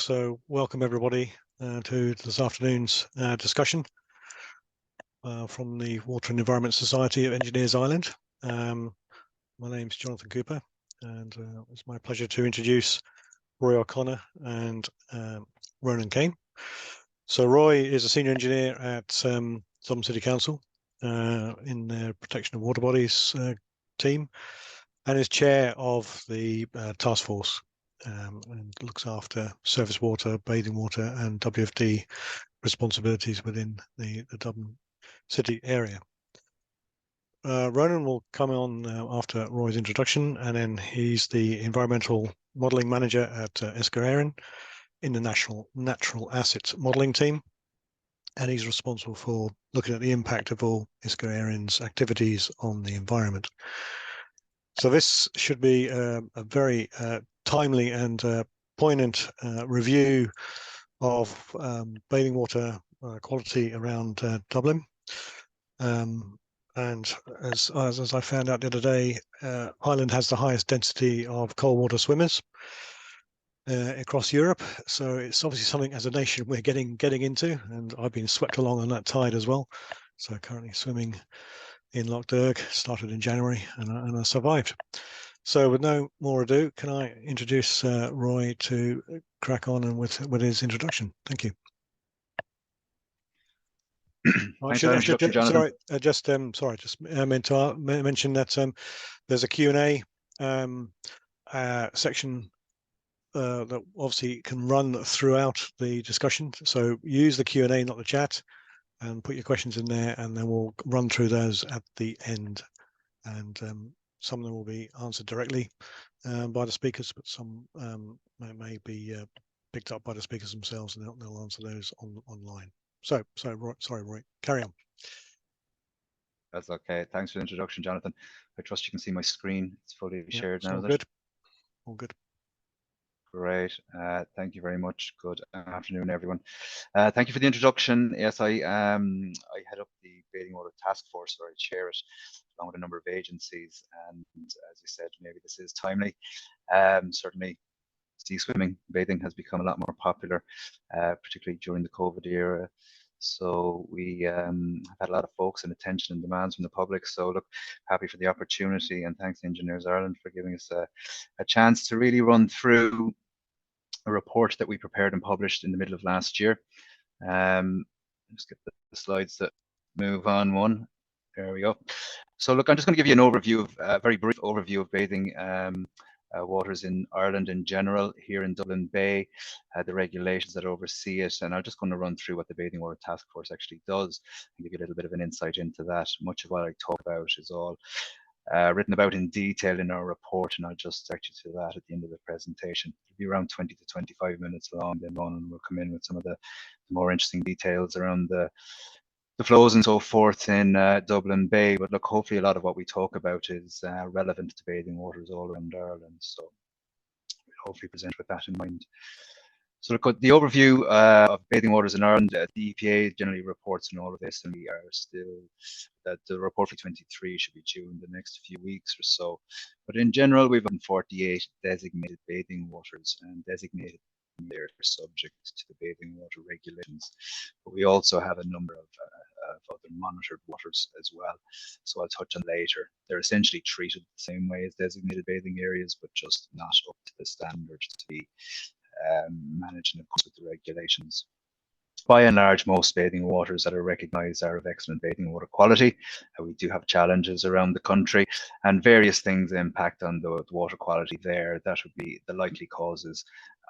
So welcome everybody to this afternoon's discussion from the Water and Environment Society of Engineers Ireland. My name's Jonathan Cooper, and it's my pleasure to introduce Roy O'Connor and Ronan Kane. So Roy is a senior engineer at Dublin City Council in their protection of water bodies team, and is chair of the task force and looks after surface water, bathing water, and WFD responsibilities within the Dublin City area. Ronan will come on after Roy's introduction, and then he's the environmental modelling manager at Escaréireann in the National Natural Assets Modelling team, and he's responsible for looking at the impact of all Escaréireann's activities on the environment. So this should be a very timely and poignant review of bathing water quality around Dublin. And as I found out the other day, Ireland has the highest density of cold water swimmers across Europe. So it's obviously something as a nation we're getting into, and I've been swept along on that tide as well. So currently swimming in Lough Derg, started in January, and I survived. So with no more ado, can I introduce Roy to crack on and with his introduction? Thank you. Thanks for that introduction, Jonathan. Sorry, just meant to mention that there's a Q&A section that obviously can run throughout the discussion. So use the Q&A, not the chat, and put your questions in there, and then we'll run through those at the end. And some of them will be answered directly by the speakers, but some may be picked up by the speakers themselves, and they'll answer those online. So Roy, sorry, Roy, carry on. That's okay. Thanks for the introduction, Jonathan. I trust you can see my screen. It's fully shared now. All good. All good. Great. Thank you very much. Good afternoon, everyone. Thank you for the introduction. Yes, I head up the Bathing Water Task Force, or I chair it, along with a number of agencies. And as you said, maybe this is timely. Certainly, sea swimming, bathing has become a lot more popular, particularly during the COVID era. So we have had a lot of focus and attention and demands from the public. So look, happy for the opportunity, and thanks to Engineers Ireland for giving us a chance to really run through a report that we prepared and published in the middle of last year. Just get the slides that move on one. There we go. So look, I'm just going to give you an overview of a very brief overview of bathing waters in Ireland in general, here in Dublin Bay, the regulations that oversee it, and I'm just going to run through what the Bathing Water Task Force actually does and give you a little bit of an insight into that. Much of what I talk about is all written about in detail in our report, and I'll just direct you to that at the end of the presentation. It'll be around 20 to 25 minutes long, then Ronan will come in with some of the more interesting details around the flows and so forth in Dublin Bay. But look, hopefully a lot of what we talk about is relevant to bathing waters all around Ireland. So we'll hopefully present with that in mind. So look, the overview of bathing waters in Ireland, the EPA generally reports on all of this, and we are still, that the report for 23 should be due in the next few weeks or so. But in general, we've 48 designated bathing waters, and designated they're subject to the bathing water regulations. But we also have a number of other monitored waters as well. So I'll touch on later. They're essentially treated the same way as designated bathing areas, but just not up to the standard to be managed in accordance with the regulations. By and large, most bathing waters that are recognised are of excellent bathing water quality. We do have challenges around the country, and various things impact on the water quality there. That would be the likely causes.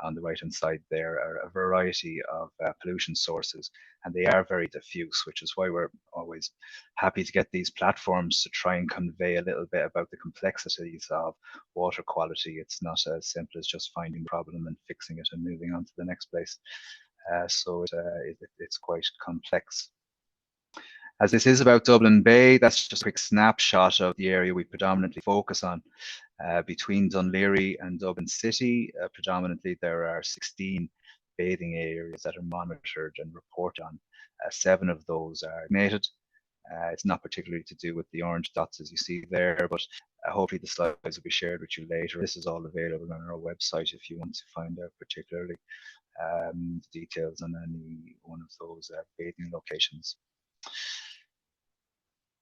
On the right hand side there are a variety of pollution sources, and they are very diffuse, which is why we're always happy to get these platforms to try and convey a little bit about the complexities of water quality. It's not as simple as just finding the problem and fixing it and moving on to the next place. So it's quite complex. As this is about Dublin Bay, that's just a quick snapshot of the area we predominantly focus on. Between Dún Laoghaire and Dublin City, predominantly there are 16 bathing areas that are monitored and reported on. 7 of those are designated. It's not particularly to do with the orange dots as you see there, but hopefully the slides will be shared with you later. This is all available on our website if you want to find out particularly details on any one of those bathing locations.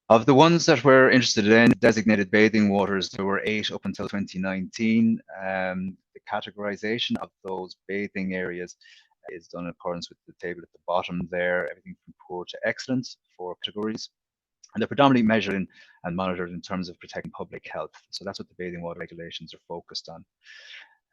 Of the ones that we're interested in, designated bathing waters, there were 8 up until 2019. The categorization of those bathing areas is done in accordance with the table at the bottom there, everything from poor to excellent, 4 categories. And they're predominantly measured and monitored in terms of protecting public health. So that's what the bathing water regulations are focused on.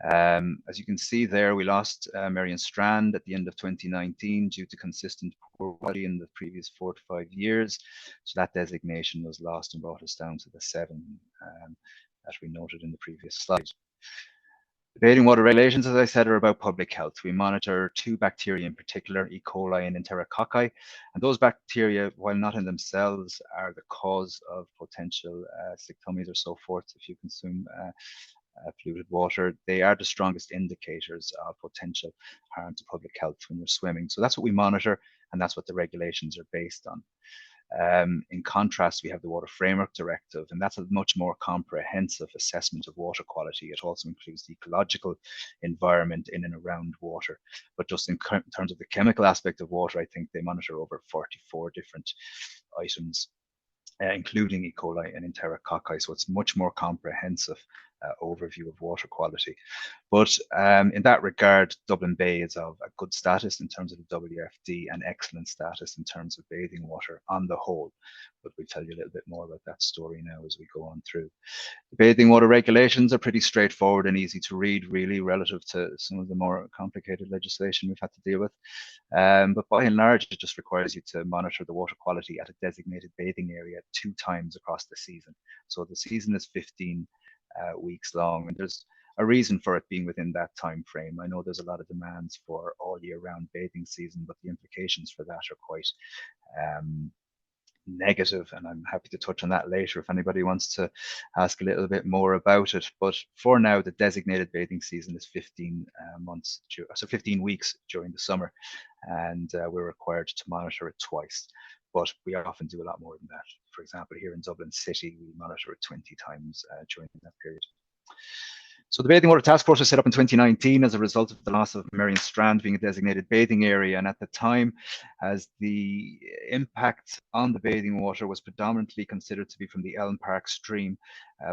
As you can see there, we lost Marion Strand at the end of 2019 due to consistent poor quality in the previous 4 to 5 years. So that designation was lost and brought us down to the 7 that we noted in the previous slide. The bathing water regulations, as I said, are about public health. We monitor 2 bacteria in particular, E. coli and enterococci, and those bacteria, while not in themselves, are the cause of potential sick tummies or so forth if you consume polluted water. They are the strongest indicators of potential harm to public health when you're swimming. So that's what we monitor, and that's what the regulations are based on. In contrast, we have the Water Framework Directive, and that's a much more comprehensive assessment of water quality. It also includes the ecological environment in and around water. But just in terms of the chemical aspect of water, I think they monitor over 44 different items, including E. coli and enterococci. So it's much more comprehensive overview of water quality. But in that regard, Dublin Bay is of a good status in terms of the WFD and excellent status in terms of bathing water on the whole. But we'll tell you a little bit more about that story now as we go on through. The bathing water regulations are pretty straightforward and easy to read, really, relative to some of the more complicated legislation we've had to deal with. But by and large, it just requires you to monitor the water quality at a designated bathing area 2 times across the season. So the season is 15 weeks long, and there's a reason for it being within that time frame. I know there's a lot of demands for all year round bathing season, but the implications for that are quite negative, and I'm happy to touch on that later if anybody wants to ask a little bit more about it. But for now, the designated bathing season is 15 weeks during the summer, and we're required to monitor it twice. But we often do a lot more than that. For example, here in Dublin City, we monitor it 20 times during that period. So the Bathing Water Task Force was set up in 2019 as a result of the loss of Marion Strand being a designated bathing area. And at the time, as the impact on the bathing water was predominantly considered to be from the Elm Park stream,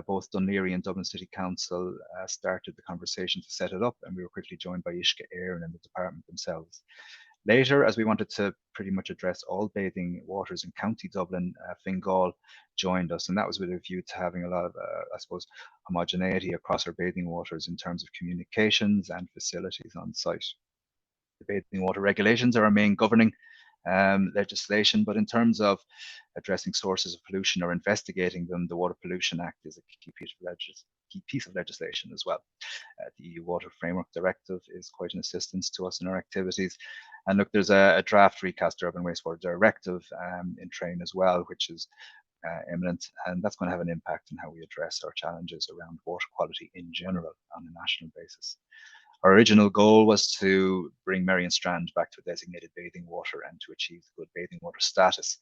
both Dún Laoghaire and Dublin City Council started the conversation to set it up, and we were quickly joined by Uisce Éireann and the department themselves. Later, as we wanted to pretty much address all bathing waters in County Dublin, Fingal joined us, and that was with a view to having a lot of, I suppose, homogeneity across our bathing waters in terms of communications and facilities on site. The bathing water regulations are our main governing legislation, but in terms of addressing sources of pollution or investigating them, the Water Pollution Act is a key piece of legislation as well. The EU Water Framework Directive is quite an assistance to us in our activities. And look, there's a draft recast Urban Wastewater Directive in train as well, which is imminent, and that's going to have an impact on how we address our challenges around water quality in general on a national basis. Our original goal was to bring Marion Strand back to a designated bathing water and to achieve good bathing water status.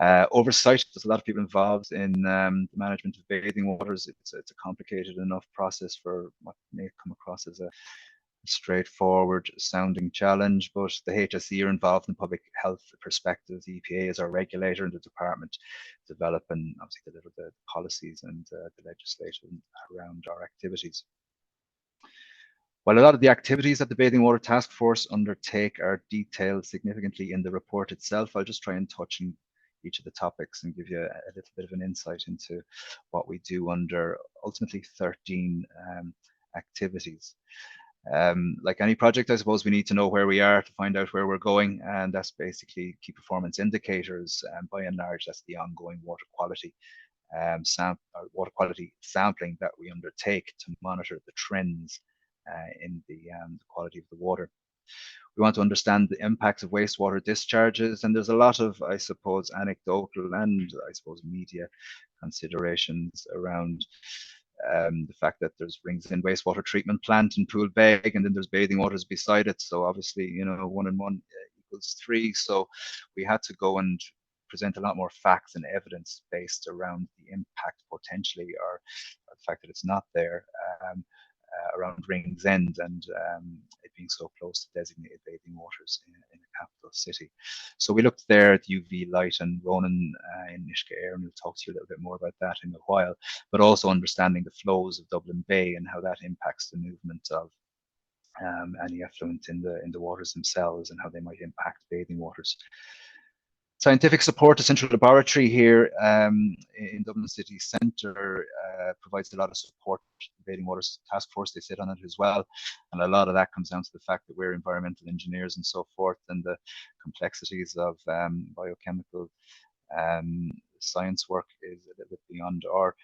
Oversight, there's a lot of people involved in the management of bathing waters. It's a complicated enough process for what may come across as a straightforward sounding challenge, but the HSE are involved in public health perspective. The EPA is our regulator, and the department develop and obviously deliver the policies and the legislation around our activities. While a lot of the activities that the Bathing Water Task Force undertake are detailed significantly in the report itself, I'll just try and touch on each of the topics and give you a little bit of an insight into what we do under ultimately 13 activities. Like any project, I suppose we need to know where we are to find out where we're going, and that's basically key performance indicators. And by and large, that's the ongoing water quality sampling that we undertake to monitor the trends in the quality of the water. We want to understand the impacts of wastewater discharges, and there's a lot of, I suppose, anecdotal and I suppose media considerations around the fact that there's Ringsend wastewater treatment plant in Poolbeg, and then there's bathing waters beside it. So obviously, you know, 1 and 1 equals 3. So we had to go and present a lot more facts and evidence based around the impact potentially, or the fact that it's not there, around Ringsend, and it being so close to designated bathing waters in the capital city. So we looked there at UV light, and Ronan in Nishka Air will talk to you a little bit more about that in a while, but also understanding the flows of Dublin Bay and how that impacts the movement of any effluent in the waters themselves and how they might impact bathing waters. Scientific support, the Central Laboratory here in Dublin City Centre provides a lot of support to the Bathing Waters Task Force. They sit on it as well. And a lot of that comes down to the fact that we're environmental engineers and so forth, and the complexities of biochemical science work is a little bit beyond our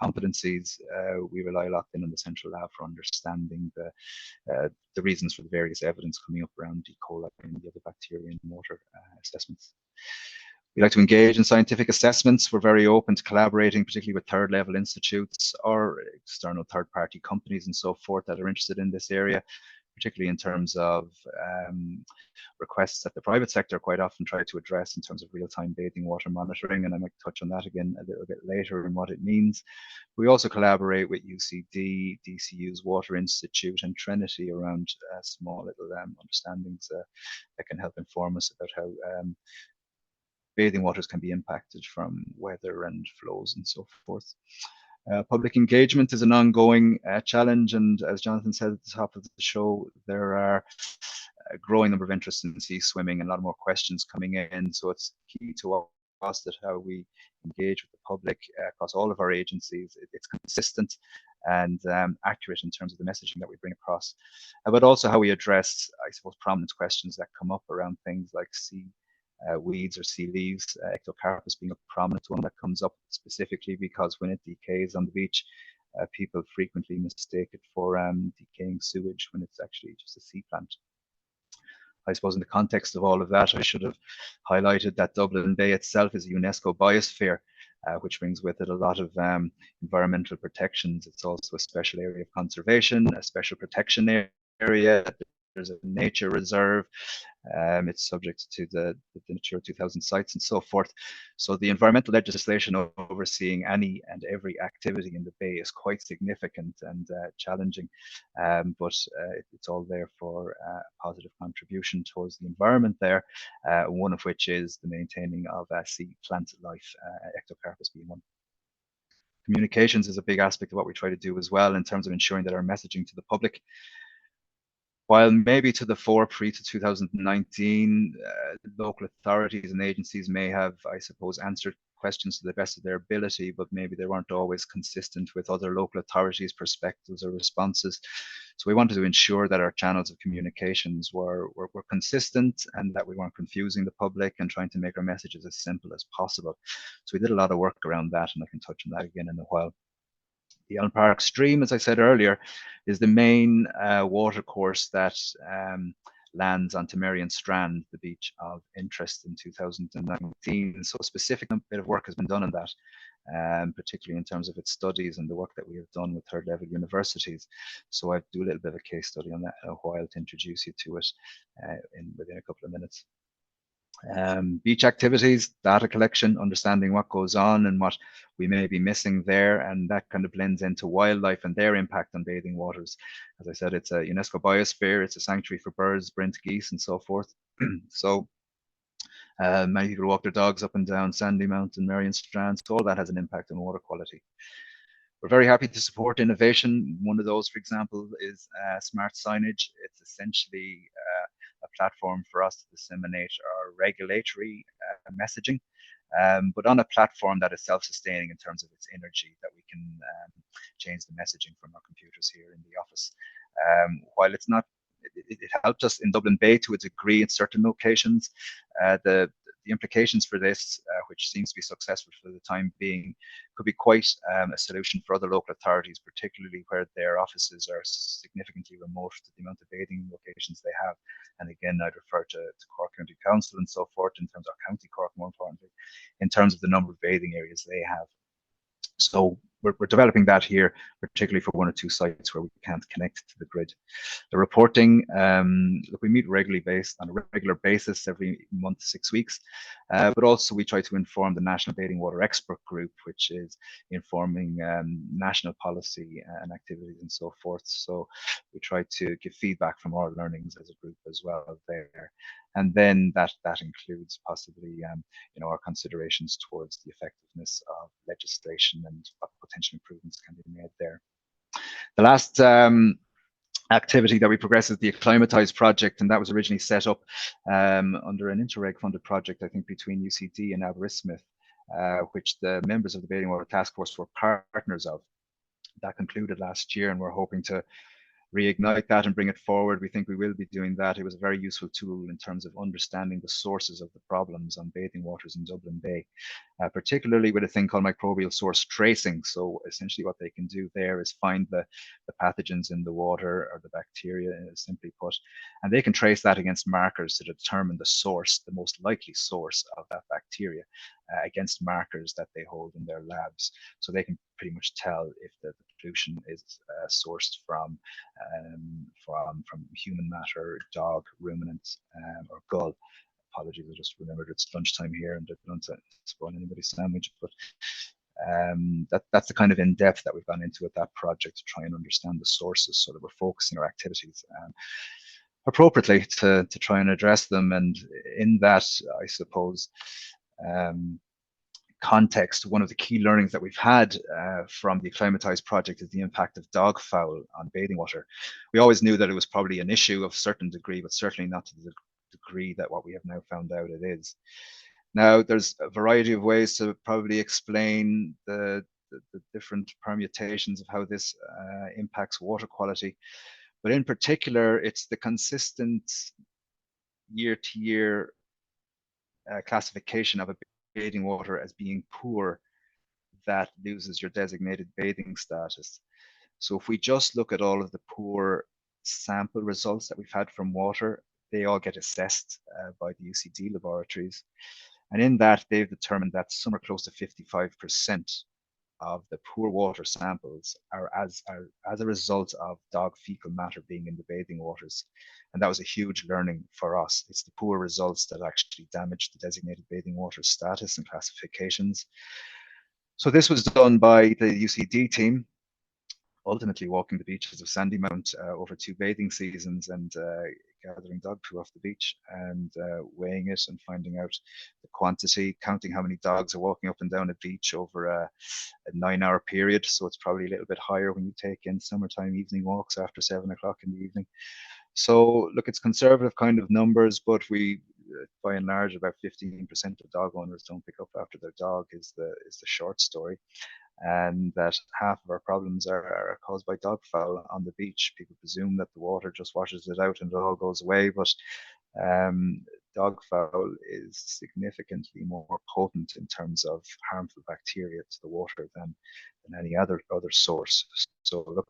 competencies. We rely a lot then on the Central Lab for understanding the reasons for the various evidence coming up around E. coli and the other bacteria in water assessments. We like to engage in scientific assessments. We're very open to collaborating, particularly with third level institutes or external third party companies and so forth that are interested in this area, particularly in terms of requests that the private sector quite often try to address in terms of real-time bathing water monitoring, and I might touch on that again a little bit later and what it means. We also collaborate with UCD, DCU's Water Institute and Trinity around small little understandings that can help inform us about how bathing waters can be impacted from weather and flows and so forth. Public engagement is an ongoing challenge, and as Jonathan said at the top of the show, there are a growing number of interest in sea swimming and a lot more questions coming in. So it's key to us that how we engage with the public across all of our agencies. It's consistent and accurate in terms of the messaging that we bring across, but also how we address, I suppose, prominent questions that come up around things like sea weeds or sea leaves, ectocarpus being a prominent one that comes up specifically because when it decays on the beach, people frequently mistake it for decaying sewage when it's actually just a sea plant. I suppose in the context of all of that, I should have highlighted that Dublin Bay itself is a UNESCO biosphere, which brings with it a lot of environmental protections. It's also a special area of conservation, a special protection area. There's a nature reserve. It's subject to the Natura 2000 sites and so forth. So the environmental legislation overseeing any and every activity in the bay is quite significant and challenging, but it's all there for a positive contribution towards the environment there, one of which is the maintaining of sea plant life, ectocarpus being one. Communications is a big aspect of what we try to do as well in terms of ensuring that our messaging to the public, while maybe to the fore pre to 2019, local authorities and agencies may have, I suppose, answered questions to the best of their ability, but maybe they weren't always consistent with other local authorities' perspectives or responses. So we wanted to ensure that our channels of communications were consistent and that we weren't confusing the public and trying to make our messages as simple as possible. So we did a lot of work around that, and I can touch on that again in a while. The Allen Park Stream, as I said earlier, is the main water course that lands onto Marion Strand, the beach of interest in 2019. So a specific bit of work has been done on that, particularly in terms of its studies and the work that we have done with third level universities. So I'll do a little bit of a case study on that in a while to introduce you to it within a couple of minutes. Beach activities, data collection, understanding what goes on and what we may be missing there, and that kind of blends into wildlife and their impact on bathing waters. As I said, it's a UNESCO biosphere, it's a sanctuary for birds, brent geese and so forth. So many people walk their dogs up and down Sandy Mount and Marion Strand, so all that has an impact on water quality. We're very happy to support innovation. One of those, for example, is smart signage. It's essentially a platform for us to disseminate our regulatory messaging, but on a platform that is self-sustaining in terms of its energy, that we can change the messaging from our computers here in the office. While it's not, it helped us in Dublin Bay to a degree in certain locations. The implications for this, which seems to be successful for the time being, could be quite a solution for other local authorities, particularly where their offices are significantly remote to the amount of bathing locations they have. And again, I'd refer to Cork County Council and so forth in terms of County Cork, more importantly, in terms of the number of bathing areas they have. So we're developing that here, particularly for one or two sites where we can't connect to the grid. The reporting, look, we meet regularly on a regular basis every month, 6 weeks, but also we try to inform the National Bathing Water Expert Group, which is informing national policy and activities and so forth. So we try to give feedback from our learnings as a group as well there. And then that includes possibly our considerations towards the effectiveness of legislation and what potential improvements can be made there. The last activity that we progress is the Acclimatise project, and that was originally set up under an Interreg funded project, I think, between UCD and Aberystwyth, which the members of the Bathing Water Task Force were partners of. That concluded last year, and we're hoping to reignite that and bring it forward. We think we will be doing that. It was a very useful tool in terms of understanding the sources of the problems on bathing waters in Dublin Bay, particularly with a thing called microbial source tracing. So essentially what they can do there is find the pathogens in the water, or the bacteria, simply put, and they can trace that against markers to determine the source, the most likely source of that bacteria, against markers that they hold in their labs. So they can pretty much tell if the pollution is sourced from human matter, dog, ruminant, or gull. Apologies, I just remembered it's lunchtime here and I don't want to spoil anybody's sandwich, but that's the kind of in-depth that we've gone into with that project, to try and understand the sources, so that we're focusing our activities appropriately to try and address them. And in that, I suppose, context, one of the key learnings that we've had from the Acclimatise project is the impact of dog fowl on bathing water. We always knew that it was probably an issue of a certain degree, but certainly not to the degree that what we have now found out it is. Now, there's a variety of ways to probably explain the different permutations of how this impacts water quality, but in particular, it's the consistent year-to-year classification of a bathing water as being poor that loses your designated bathing status. So if we just look at all of the poor sample results that we've had from water, they all get assessed by the UCD laboratories. And in that, they've determined that somewhere close to 55% of the poor water samples are as a result of dog fecal matter being in the bathing waters. And that was a huge learning for us. It's the poor results that actually damage the designated bathing water status and classifications. So this was done by the UCD team, ultimately walking the beaches of Sandymount over 2 bathing seasons, and gathering dog poo off the beach and weighing it and finding out the quantity, counting how many dogs are walking up and down a beach over a 9-hour period. So it's probably a little bit higher when you take in summertime evening walks after 7 o'clock in the evening. So look, it's conservative kind of numbers, but we, by and large, about 15% of dog owners don't pick up after their dog is the short story. And that half of our problems are caused by dog fowl on the beach. People presume that the water just washes it out and it all goes away, but dog fowl is significantly more potent in terms of harmful bacteria to the water than any other source. So look,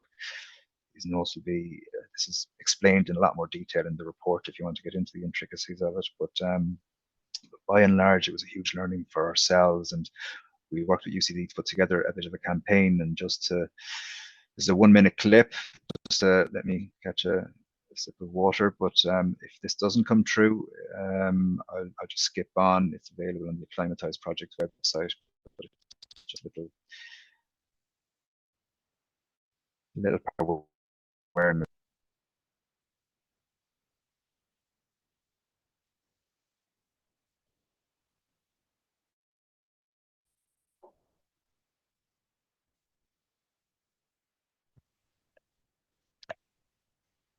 these can also be, this is explained in a lot more detail in the report if you want to get into the intricacies of it, but by and large, it was a huge learning for ourselves, and we worked with UCD to put together a bit of a campaign. And just to, this is a 1-minute clip, just to let me catch a sip of water. But if this doesn't come true, I'll just skip on. It's available on the Acclimatise project website. But it's just a little part of awareness.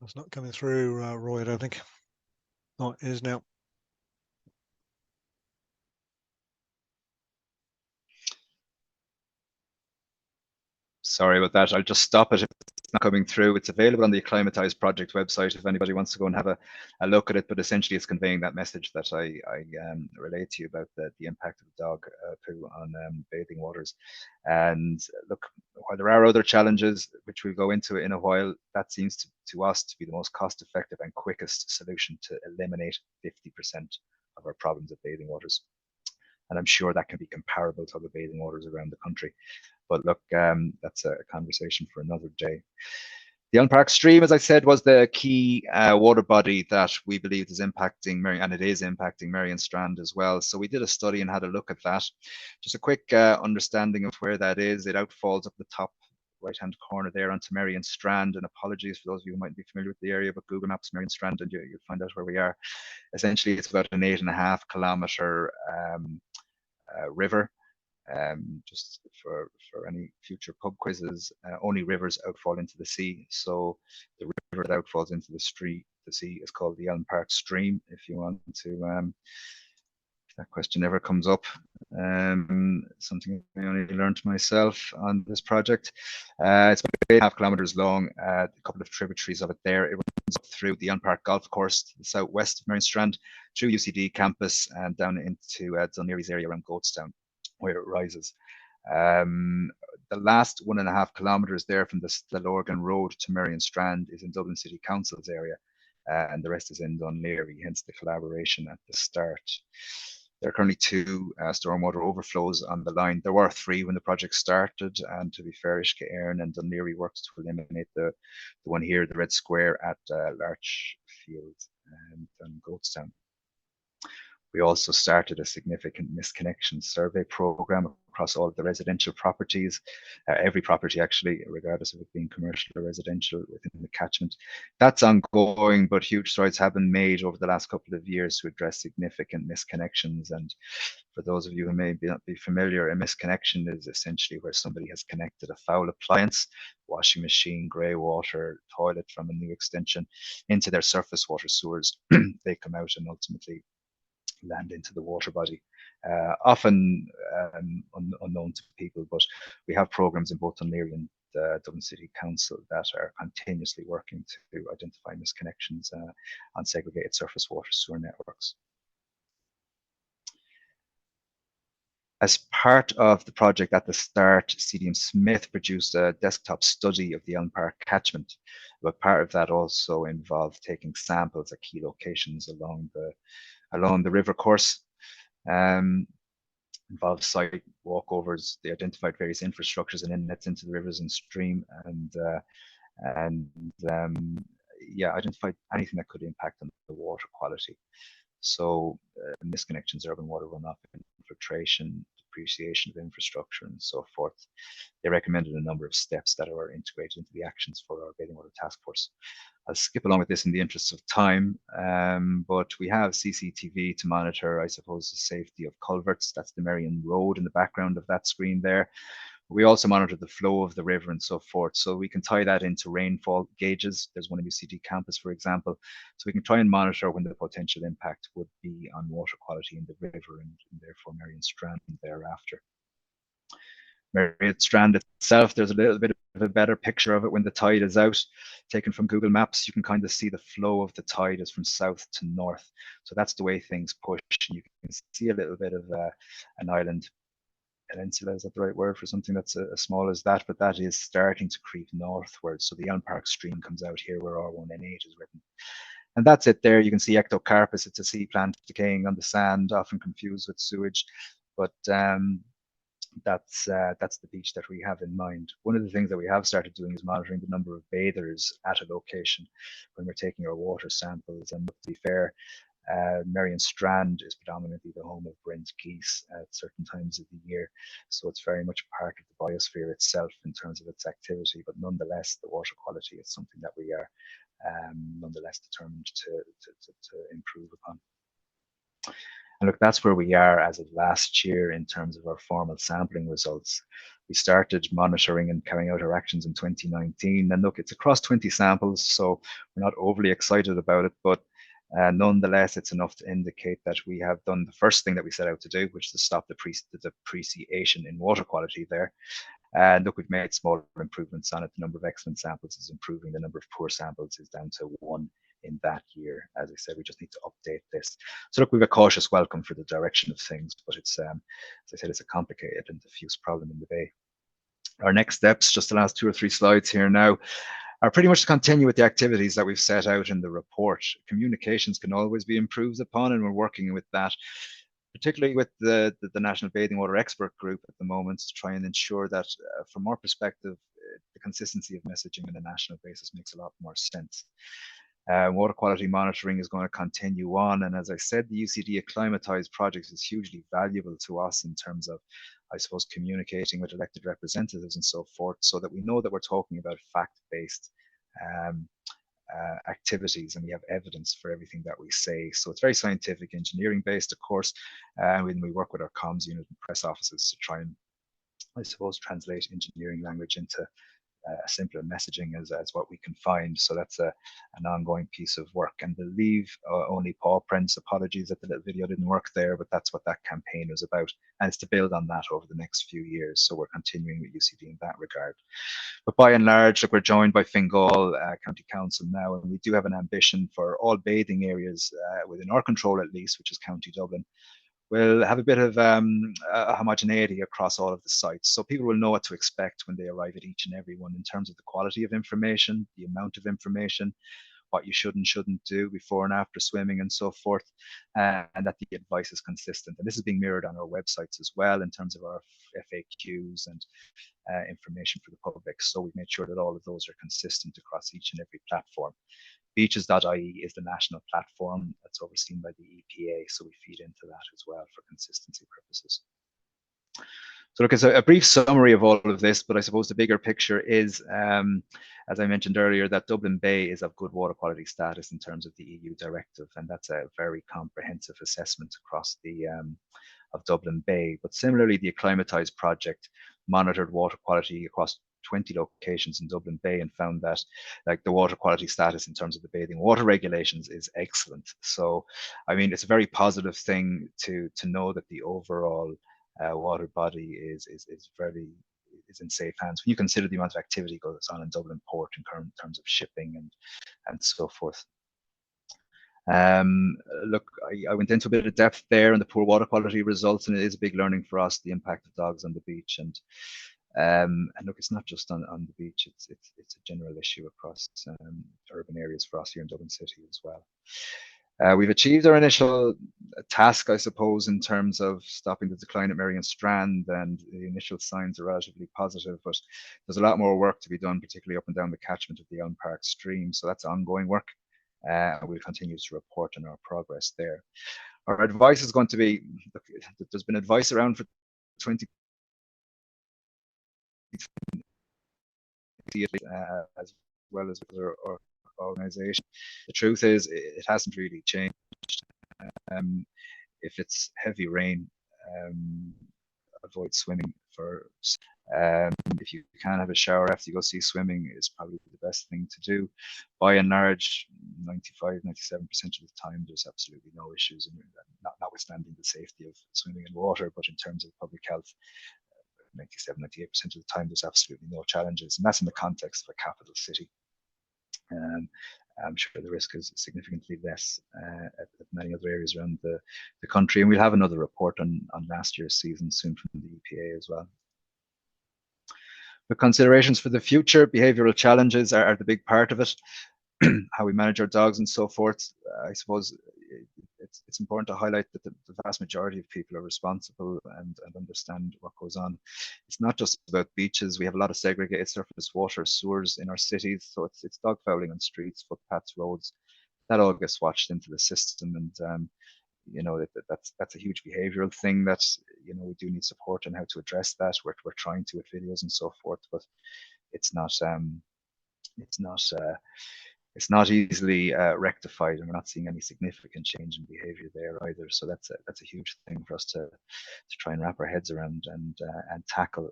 It's not coming through, Roy, I don't think. Oh, it is now. Sorry about that. I'll just stop it if it's not coming through. It's available on the Acclimatise project website if anybody wants to go and have a look at it. But essentially, it's conveying that message that I relate to you about the impact of dog poo on bathing waters. And look, while there are other challenges, which we'll go into in a while, that seems to us to be the most cost-effective and quickest solution to eliminate 50% of our problems of bathing waters. And I'm sure that can be comparable to other bathing waters around the country. But look, that's a conversation for another day. The Elm Stream, as I said, was the key water body that we believed is impacting and it is impacting Merrion Strand as well. So we did a study and had a look at that. Just a quick understanding of where that is. It outfalls up the top right-hand corner there onto Merrion Strand. And apologies for those of you who might be familiar with the area, but Google Maps Merrion Strand and you'll find out where we are. Essentially, it's about an 8.5 kilometre river. Just for any future pub quizzes, only rivers outfall into the sea. So the river that outfalls into the sea is called the Elm Park Stream. If you want to, if that question ever comes up, something I only learned myself on this project. It's about 8.5 kilometers long. A couple of tributaries of it there. It runs up through the Elm Park Golf Course to the southwest of Merrion Strand, through UCD campus, and down into Dunleary's area around Goatstown, where it rises. The last 1.5 kilometers there from the Lorgan Road to Merrion Strand is in Dublin City Council's area, and the rest is in Dunleary, hence the collaboration at the start. There are currently 2 stormwater overflows on the line. There were 3 when the project started, and to be fair, Erin and Dunleary worked to eliminate the one here, the red square at Larchfield and Goatstown. We also started a significant misconnection survey program across all of the residential properties, every property actually, regardless of it being commercial or residential within the catchment. That's ongoing, but huge strides have been made over the last couple of years to address significant misconnections. And for those of you who may not be familiar, a misconnection is essentially where somebody has connected a foul appliance, washing machine, grey water, toilet from a new extension, into their surface water sewers. They come out and ultimately land into the water body, often unknown to people, but we have programs in both Dunleary and Dublin City Council that are continuously working to identify misconnections on segregated surface water sewer networks. As part of the project at the start, CDM Smith produced a desktop study of the Elm Park catchment, but part of that also involved taking samples at key locations along the river course. Involved site walkovers. They identified various infrastructures and inlets into the rivers and stream, and identified anything that could impact on the water quality. So misconnections, urban water runoff, infiltration, depreciation of infrastructure, and so forth. They recommended a number of steps that are integrated into the actions for our Bathing Water Task Force. I'll skip along with this in the interest of time, but we have CCTV to monitor, I suppose, the safety of culverts. That's the Merrion Road in the background of that screen there. We also monitor the flow of the river and so forth. So we can tie that into rainfall gauges. There's one in UCD campus, for example. So we can try and monitor when the potential impact would be on water quality in the river and therefore Merrion Strand thereafter. Merrion Strand itself, there's a little bit of a better picture of it when the tide is out. Taken from Google Maps, you can kind of see the flow of the tide is from south to north. So that's the way things push. You can see a little bit of an island peninsula, is that the right word for something that's as small as that? But that is starting to creep northwards. So the Elm Park Stream comes out here where R1N8 is written. And that's it there. You can see Ectocarpus. It's a sea plant decaying on the sand, often confused with sewage. But that's the beach that we have in mind. One of the things that we have started doing is monitoring the number of bathers at a location when we're taking our water samples. And to be fair, Merrion Strand is predominantly the home of Brent geese at certain times of the year, so it's very much part of the biosphere itself in terms of its activity, but nonetheless the water quality is something that we are nonetheless determined to improve upon. And look, that's where we are as of last year in terms of our formal sampling results. We started monitoring and carrying out our actions in 2019, and look, it's across 20 samples, so we're not overly excited about it, but nonetheless, it's enough to indicate that we have done the first thing that we set out to do, which is to stop the depreciation in water quality there. And look, we've made small improvements on it. The number of excellent samples is improving. The number of poor samples is down to 1 in that year. As I said, we just need to update this. So look, we have a cautious welcome for the direction of things, but it's, as I said, it's a complicated and diffuse problem in the Bay. Our next steps, just the last 2 or 3 slides here now, are pretty much to continue with the activities that we've set out in the report. Communications can always be improved upon, and we're working with that, particularly with the National Bathing Water Expert Group at the moment, to try and ensure that, from our perspective, the consistency of messaging on a national basis makes a lot more sense. Water quality monitoring is going to continue on, and as I said, the UCD Acclimatise project is hugely valuable to us in terms of, I suppose, communicating with elected representatives and so forth, so that we know that we're talking about fact-based activities, and we have evidence for everything that we say. So it's very scientific, engineering based, of course, and when we work with our comms unit and press offices to try and, I suppose, translate engineering language into simpler messaging as what we can find. So that's an ongoing piece of work. And believe only paw prints, apologies that the little video didn't work there, but that's what that campaign is about. And it's to build on that over the next few years. So we're continuing with UCD in that regard. But by and large, look, we're joined by Fingal County Council now, and we do have an ambition for all bathing areas within our control at least, which is County Dublin. We'll have a bit of homogeneity across all of the sites, so people will know what to expect when they arrive at each and every one in terms of the quality of information, the amount of information, what you should and shouldn't do before and after swimming and so forth, and that the advice is consistent. And this is being mirrored on our websites as well in terms of our FAQs and information for the public. So we've made sure that all of those are consistent across each and every platform. Beaches.ie is the national platform that's overseen by the EPA, so we feed into that as well for consistency purposes. So look, it's a brief summary of all of this, but I suppose the bigger picture is, as I mentioned earlier, that Dublin Bay is of good water quality status in terms of the EU directive, and that's a very comprehensive assessment across the of Dublin Bay. But similarly, the Acclimatise project monitored water quality across 20 locations in Dublin Bay and found that, like, the water quality status in terms of the bathing water regulations is excellent. So, I mean, it's a very positive thing to know that the overall water body is in safe hands when you consider the amount of activity goes on in Dublin Port in terms of shipping and so forth. Look, I went into a bit of depth there on the poor water quality results, and it is a big learning for us, the impact of dogs on the beach. And look, it's not just on the beach, it's a general issue across urban areas for us here in Dublin City as well. We've achieved our initial task, I suppose, in terms of stopping the decline at Marion Strand, and the initial signs are relatively positive, but there's a lot more work to be done, particularly up and down the catchment of the Elm Park stream. So that's ongoing work. We'll continue to report on our progress there. Our advice is going to be, look, there's been advice around for 20 as well as with our organisation. The truth is, it hasn't really changed. If it's heavy rain, avoid swimming for. If you can have a shower after you go see swimming, is probably the best thing to do. By and large, 95, 97% of the time, there's absolutely no issues, notwithstanding the safety of swimming in water, but in terms of public health, 97, 98% of the time, there's absolutely no challenges, and that's in the context of a capital city. I'm sure the risk is significantly less at many other areas around the country, and we'll have another report on last year's season soon from the EPA as well. The considerations for the future, behavioural challenges are the big part of it. How we manage our dogs and so forth. I suppose it's important to highlight that the vast majority of people are responsible and understand what goes on. It's not just about beaches. We have a lot of segregated surface water, sewers in our cities, so it's dog fouling on streets, footpaths, roads. That all gets watched into the system, and you know, that's a huge behavioural thing that, you know, we do need support on how to address that. We're trying to with videos and so forth, but it's not easily rectified, and we're not seeing any significant change in behaviour there either. So that's a huge thing for us to try and wrap our heads around and tackle,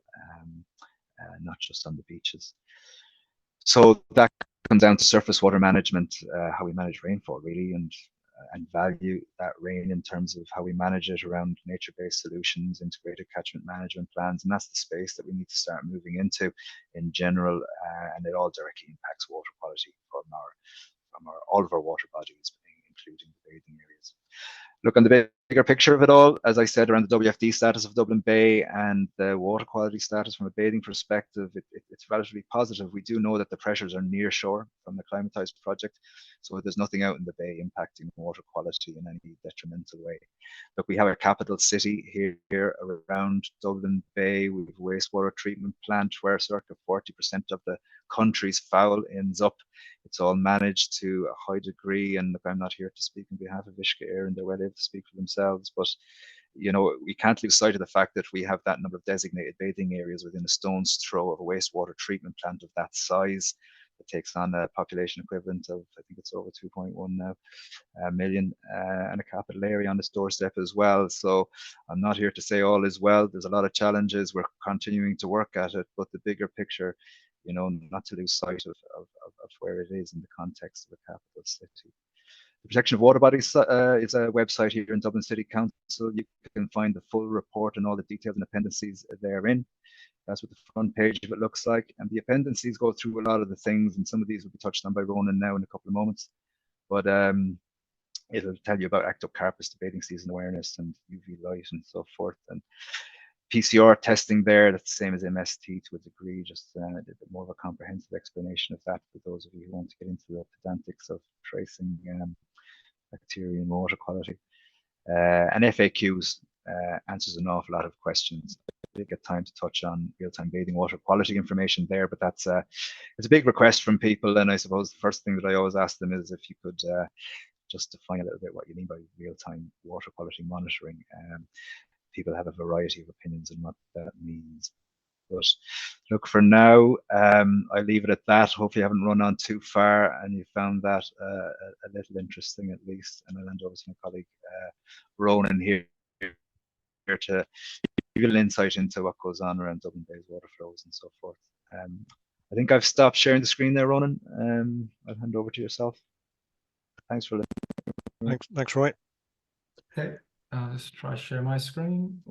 not just on the beaches. So that comes down to surface water management, how we manage rainfall really, and value that rain in terms of how we manage it around nature-based solutions, integrated catchment management plans, and that's the space that we need to start moving into in general, and it all directly impacts water quality from all of our water bodies, including the bathing areas. Look, on the bigger picture of it all, as I said, around the WFD status of Dublin Bay and the water quality status from a bathing perspective, it's relatively positive. We do know that the pressures are near shore from the climatised project, so there's nothing out in the bay impacting water quality in any detrimental way. Look, we have our capital city here around Dublin Bay. We have a wastewater treatment plant where circa 40% of the country's foul ends up. It's all managed to a high degree, and look, I'm not here to speak on behalf of Uisce Éireann, they're well able to speak for themselves, but you know, we can't lose sight of the fact that we have that number of designated bathing areas within a stone's throw of a wastewater treatment plant of that size. It takes on a population equivalent of, I think it's over 2.1 now, million, and a capital area on its doorstep as well. So I'm not here to say all is well. There's a lot of challenges. We're continuing to work at it, but the bigger picture, you know, not to lose sight of where it is in the context of a capital city. The Protection of Water Bodies is a website here in Dublin City Council. You can find the full report and all the details and appendices therein. That's what the front page of it looks like. And the appendices go through a lot of the things, and some of these will be touched on by Ronan now in a couple of moments. But it'll tell you about act up carpets, the bathing season awareness, and UV light and so forth. And PCR testing there, that's the same as MST to a degree, just a bit more of a comprehensive explanation of that for those of you who want to get into the pedantics of tracing bacteria and water quality. And FAQs answers an awful lot of questions. I did get time to touch on real-time bathing water quality information there, but that's it's a big request from people, and I suppose the first thing that I always ask them is if you could just define a little bit what you mean by real-time water quality monitoring. People have a variety of opinions on what that means. But look, for now, I leave it at that. Hopefully, I haven't run on too far, and you found that a little interesting at least. And I'll hand over to my colleague Ronan here to give you an insight into what goes on around Dublin Bay's water flows and so forth. I think I've stopped sharing the screen there, Ronan. I'll hand over to yourself. Thanks for listening. Thanks, Roy. Okay, I'll just try to share my screen.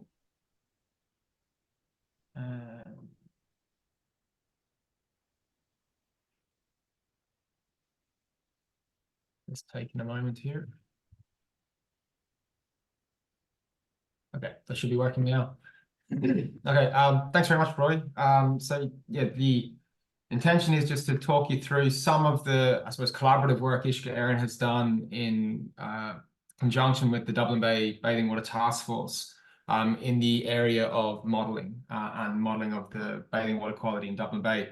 It's taking a moment here. Okay, that should be working now. Okay, thanks very much, Roy. So yeah, the intention is just to talk you through some of the, I suppose, collaborative work Uisce Éireann has done in conjunction with the Dublin Bay Bathing Water Task Force in the area of modelling and modelling of the bathing water quality in Dublin Bay.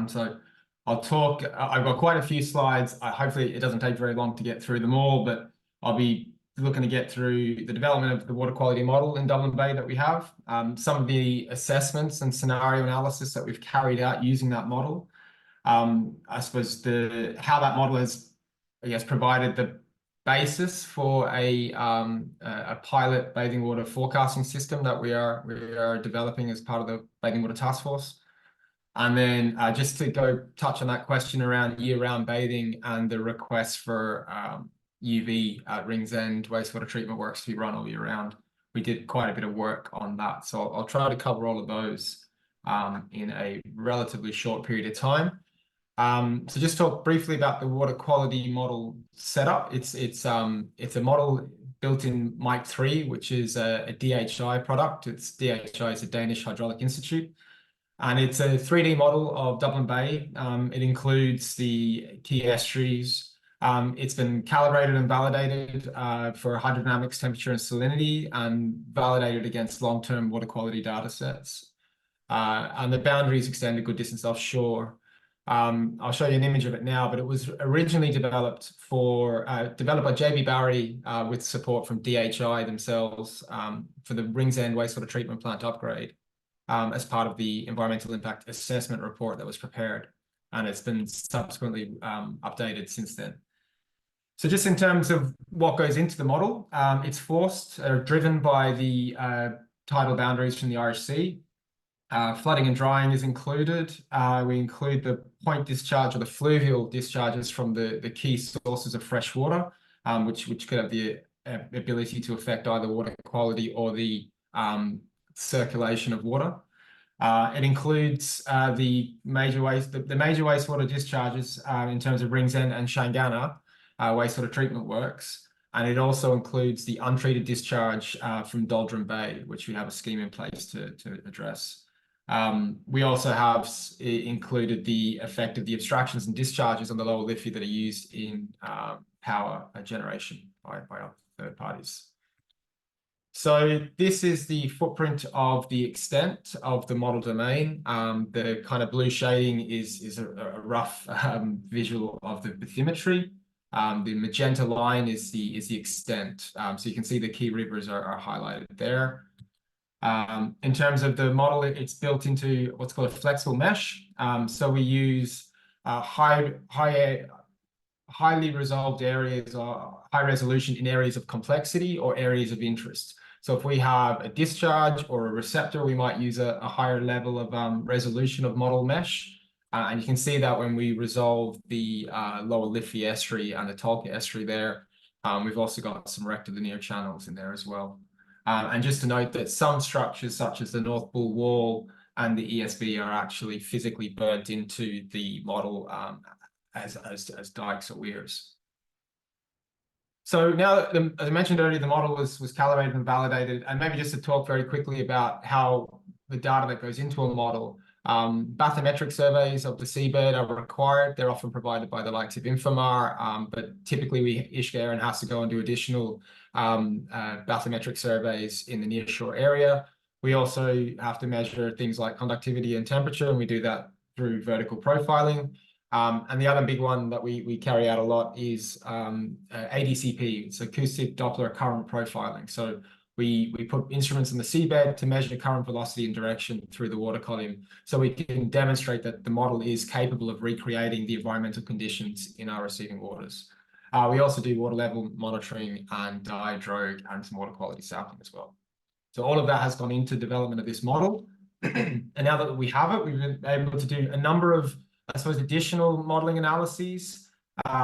So I'll talk, I've got quite a few slides. Hopefully it doesn't take very long to get through them all, but I'll be looking to get through the development of the water quality model in Dublin Bay that we have, some of the assessments and scenario analysis that we've carried out using that model. I suppose how that model has, I guess, provided the basis for a pilot bathing water forecasting system that we are developing as part of the Bathing Water Task Force. And then just to go touch on that question around year-round bathing and the request for UV at Ringsend wastewater treatment works to be run all year round. We did quite a bit of work on that. So I'll try to cover all of those in a relatively short period of time. So just talk briefly about the water quality model setup. It's a model built in Mike 3, which is a DHI product. DHI is a Danish Hydraulic Institute. And it's a 3D model of Dublin Bay. It includes the key estuaries. It's been calibrated and validated for hydrodynamics, temperature, and salinity, and validated against long-term water quality data sets. And the boundaries extend a good distance offshore. I'll show you an image of it now, but it was originally developed by JB Barry with support from DHI themselves for the Ringsend wastewater treatment plant upgrade as part of the environmental impact assessment report that was prepared. And it's been subsequently updated since then. So just in terms of what goes into the model, it's driven by the tidal boundaries from the Irish Sea. Flooding and drying is included. We include the point discharge or the fluvial discharges from the key sources of fresh water, which could have the ability to affect either water quality or the circulation of water. It includes the major wastewater discharges in terms of Ringsend and Shangana wastewater treatment works. And it also includes the untreated discharge from Dublin Bay, which we have a scheme in place to address. We also have included the effect of the abstractions and discharges on the lower Liffey that are used in power generation by other third parties. So this is the footprint of the extent of the model domain. The kind of blue shading is a rough visual of the bathymetry. The magenta line is the extent. So you can see the key rivers are highlighted there. In terms of the model, it's built into what's called a flexible mesh. So we use highly resolved areas or high resolution in areas of complexity or areas of interest. So if we have a discharge or a receptor, we might use a higher level of resolution of model mesh. And you can see that when we resolve the lower Liffey estuary and the Tolka estuary there. We've also got some rectilinear channels in there as well. And just to note that some structures, such as the North Bull Wall and the ESB, are actually physically burnt into the model as dikes or weirs. So now, as I mentioned earlier, the model was calibrated and validated, and maybe just to talk very quickly about how the data that goes into a model. Bathymetric surveys of the seabed are required. They're often provided by the likes of Infomar, but typically Ishka Airn has to go and do additional bathymetric surveys in the nearshore area. We also have to measure things like conductivity and temperature, and we do that through vertical profiling. And the other big one that we carry out a lot is ADCP, it's acoustic Doppler current profiling. So we put instruments in the seabed to measure current velocity and direction through the water column, so we can demonstrate that the model is capable of recreating the environmental conditions in our receiving waters. We also do water level monitoring and hydro and some water quality sampling as well. So all of that has gone into development of this model. And now that we have it, we've been able to do a number of, I suppose, additional modeling analyses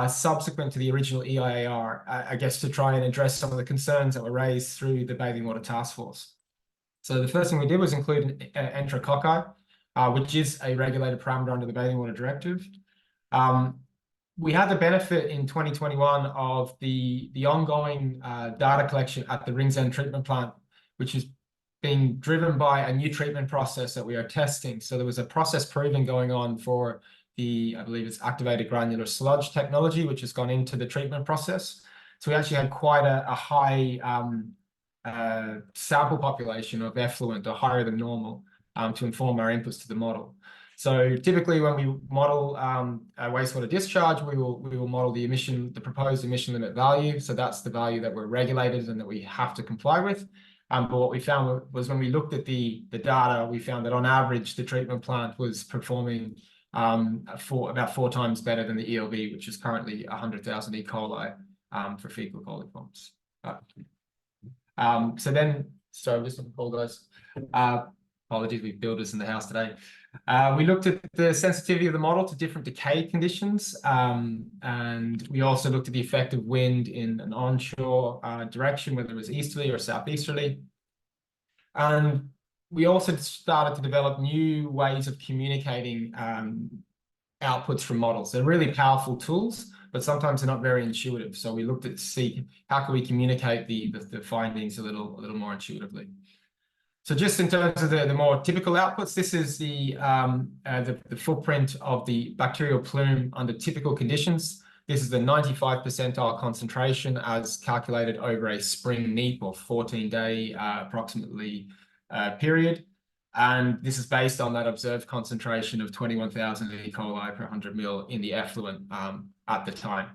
subsequent to the original EIAR, I guess, to try and address some of the concerns that were raised through the Bathing Water Task Force. So the first thing we did was include enterococci, which is a regulated parameter under the Bathing Water Directive. We had the benefit in 2021 of the ongoing data collection at the Ringsend treatment plant, which is being driven by a new treatment process that we are testing. So there was a process proving going on for I believe it's activated granular sludge technology, which has gone into the treatment process. So we actually had quite a high sample population of effluent, or higher than normal, to inform our inputs to the model. So typically when we model a wastewater discharge, we will model the proposed emission limit value. So that's the value that we're regulated and that we have to comply with. But what we found was when we looked at the data, we found that on average, the treatment plant was performing about 4 times better than the ELV, which is currently 100,000 E. coli for fecal coliforms. So then, sorry, just apologize. Apologies, we have builders in the house today. We looked at the sensitivity of the model to different decay conditions, and we also looked at the effect of wind in an onshore direction, whether it was easterly or southeasterly. And we also started to develop new ways of communicating outputs from models. They're really powerful tools, but sometimes they're not very intuitive. So we looked at see how can we communicate the findings a little more intuitively. So just in terms of the more typical outputs, this is the footprint of the bacterial plume under typical conditions. This is the 95th percentile concentration as calculated over a spring neap or 14-day approximately period. And this is based on that observed concentration of 21,000 E. coli per 100 mil in the effluent at the time.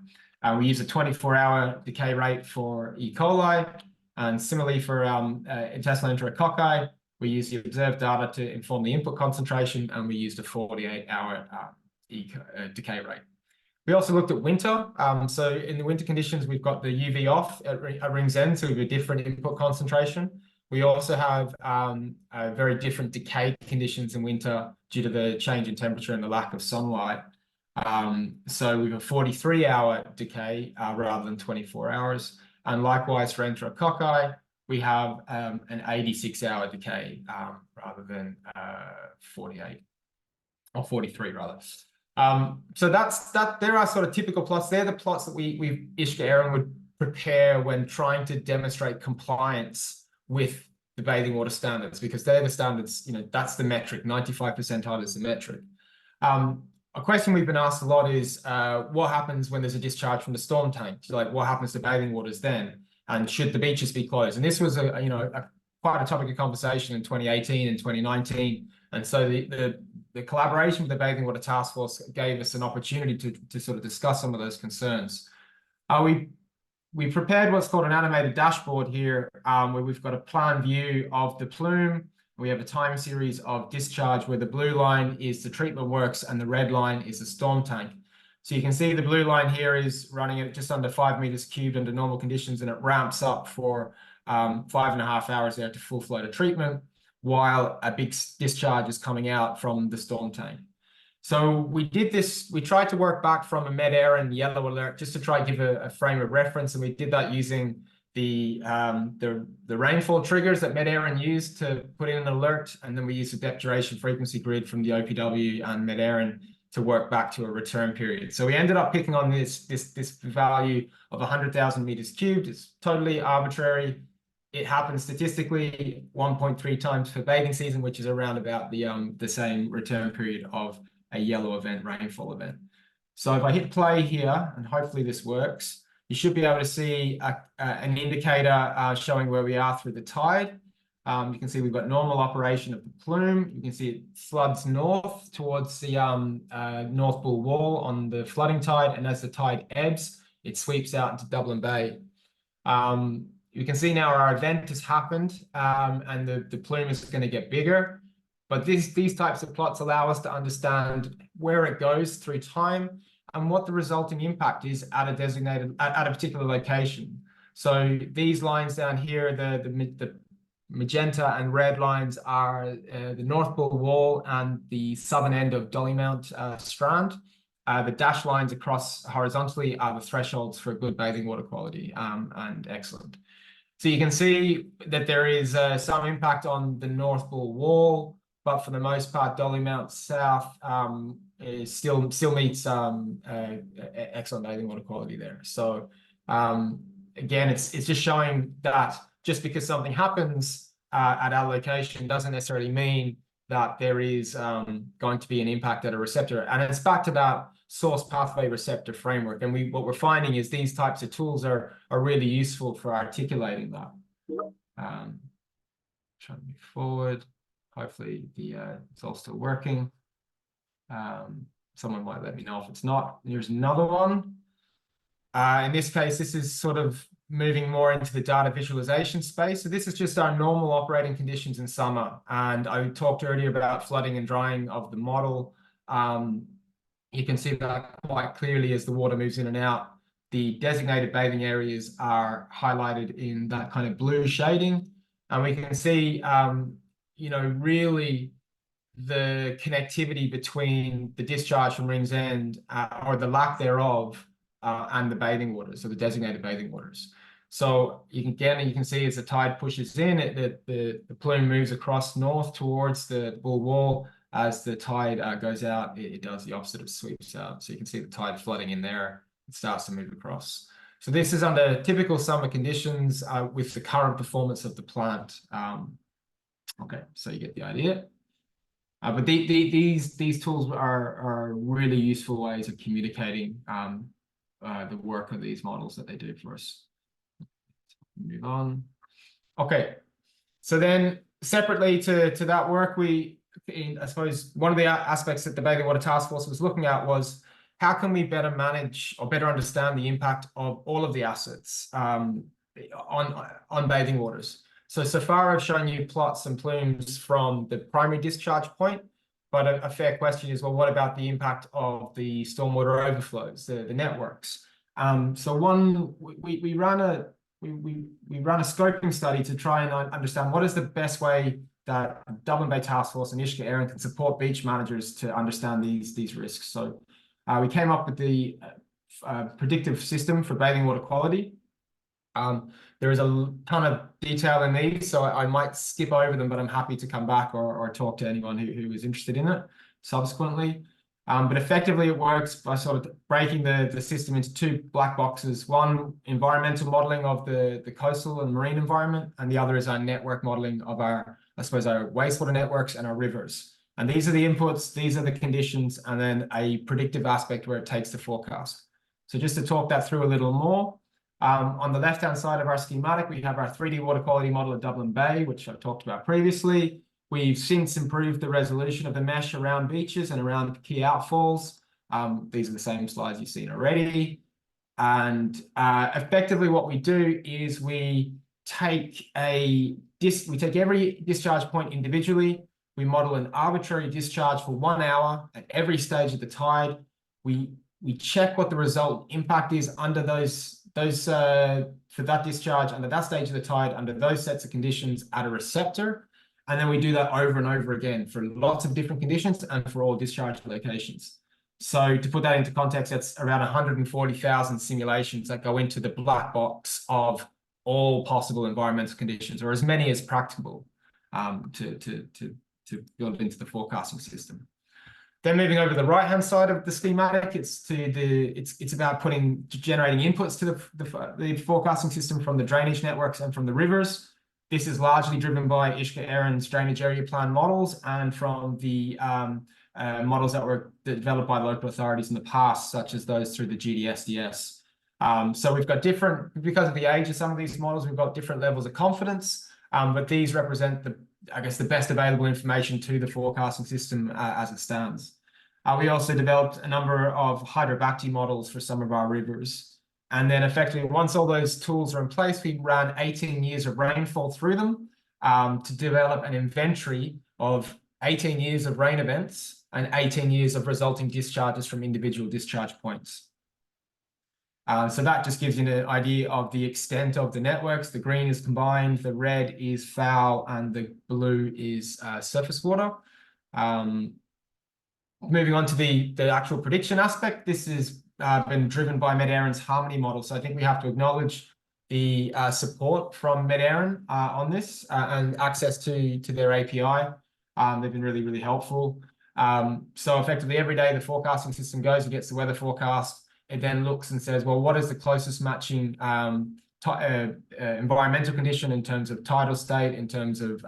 We use a 24-hour decay rate for E. coli. And similarly for intestinal enterococci, we use the observed data to inform the input concentration, and we used a 48-hour decay rate. We also looked at winter. So in the winter conditions, we've got the UV off at Ringsend, so we have a different input concentration. We also have very different decay conditions in winter due to the change in temperature and the lack of sunlight. So we have a 43-hour decay rather than 24 hours. And likewise for enterococci, we have an 86-hour decay rather than 48 or 43 rather. So there are sort of typical plots. They're the plots that we Ishka Airn would prepare when trying to demonstrate compliance with the bathing water standards, because they're the standards, that's the metric. 95 percentile is the metric. A question we've been asked a lot is, what happens when there's a discharge from the storm tank? Like, what happens to bathing waters then? And should the beaches be closed? And this was quite a topic of conversation in 2018 and 2019. And so the collaboration with the Bathing Water Task Force gave us an opportunity to sort of discuss some of those concerns. We prepared what's called an animated dashboard here, where we've got a plan view of the plume. We have a time series of discharge where the blue line is the treatment works and the red line is the storm tank. So you can see the blue line here is running at just under 5 meters cubed under normal conditions, and it ramps up for 5.5 hours there to full flow to treatment, while a big discharge is coming out from the storm tank. So we tried to work back from a Med-Erin yellow alert just to try to give a frame of reference, and we did that using the rainfall triggers that Med-Erin used to put in an alert, and then we used a depth duration frequency grid from the OPW and Med-Erin to work back to a return period. So we ended up picking on this value of 100,000 meters cubed. It's totally arbitrary. It happens statistically 1.3 times per bathing season, which is around about the same return period of a yellow event, rainfall event. So if I hit play here, and hopefully this works, you should be able to see an indicator showing where we are through the tide. You can see we've got normal operation of the plume. You can see it floods north towards the North Bull Wall on the flooding tide, and as the tide ebbs, it sweeps out into Dublin Bay. You can see now our event has happened, and the plume is going to get bigger. But these types of plots allow us to understand where it goes through time and what the resulting impact is at a particular location. So these lines down here, the magenta and red lines are the North Bull Wall and the southern end of Dollymount Strand. The dashed lines across horizontally are the thresholds for good bathing water quality, and excellent. So you can see that there is some impact on the North Bull Wall, but for the most part, Dollymount South still meets excellent bathing water quality there. So again, it's just showing that just because something happens at our location doesn't necessarily mean that there is going to be an impact at a receptor. And it's back to that source pathway receptor framework. And what we're finding is these types of tools are really useful for articulating that. Trying to move forward. Hopefully it's all still working. Someone might let me know if it's not. Here's another one. In this case, this is sort of moving more into the data visualization space. So this is just our normal operating conditions in summer. And I talked earlier about flooding and drying of the model. You can see that quite clearly as the water moves in and out. The designated bathing areas are highlighted in that kind of blue shading. And we can see really the connectivity between the discharge from Rings End or the lack thereof and the bathing waters, so the designated bathing waters. So you can see as the tide pushes in, the plume moves across north towards the Bull Wall. As the tide goes out, it does the opposite of sweeps out. So you can see the tide flooding in there. It starts to move across. So this is under typical summer conditions with the current performance of the plant. Okay, so you get the idea. But these tools are really useful ways of communicating the work of these models that they do for us. Move on. Okay, so then separately to that work, I suppose one of the aspects that the Bathing Water Task Force was looking at was how can we better manage or better understand the impact of all of the assets on bathing waters. So far I've shown you plots and plumes from the primary discharge point, but a fair question is, well, what about the impact of the stormwater overflows, the networks? So we ran a scoping study to try and understand what is the best way that Dublin Bay Task Force and Ishka Erin can support beach managers to understand these risks. So we came up with the predictive system for bathing water quality. There is a ton of detail in these, so I might skip over them, but I'm happy to come back or talk to anyone who is interested in it subsequently. But effectively, it works by sort of breaking the system into two black boxes. One, environmental modeling of the coastal and marine environment, and the other is our network modeling of our, I suppose, our wastewater networks and our rivers. And these are the inputs, these are the conditions, and then a predictive aspect where it takes the forecast. So just to talk that through a little more, on the left-hand side of our schematic, we have our 3D water quality model at Dublin Bay, which I talked about previously. We've since improved the resolution of the mesh around beaches and around key outfalls. These are the same slides you've seen already. And effectively what we do is we take every discharge point individually. We model an arbitrary discharge for 1 hour at every stage of the tide. We check what the result impact is under for that discharge under that stage of the tide, under those sets of conditions at a receptor. And then we do that over and over again for lots of different conditions and for all discharge locations. So to put that into context, that's around 140,000 simulations that go into the black box of all possible environmental conditions, or as many as practicable, to build into the forecasting system. Then moving over to the right-hand side of the schematic, it's about generating inputs to the forecasting system from the drainage networks and from the rivers. This is largely driven by Ishka Aaron's drainage area plan models and from the models that were developed by local authorities in the past, such as those through the GDSDS. So we've got because of the age of some of these models, we've got different levels of confidence, but these represent the best available information to the forecasting system as it stands. We also developed a number of hydrobacty models for some of our rivers. And then effectively, once all those tools are in place, we ran 18 years of rainfall through them to develop an inventory of 18 years of rain events and 18 years of resulting discharges from individual discharge points. So that just gives you an idea of the extent of the networks. The green is combined, the red is foul, and the blue is surface water. Moving on to the actual prediction aspect, this has been driven by Med Aaron's Harmony model. So I think we have to acknowledge the support from Med Aaron on this and access to their API. They've been really, really helpful. So effectively every day the forecasting system goes and gets the weather forecast. It then looks and says, well, what is the closest matching environmental condition in terms of tidal state, in terms of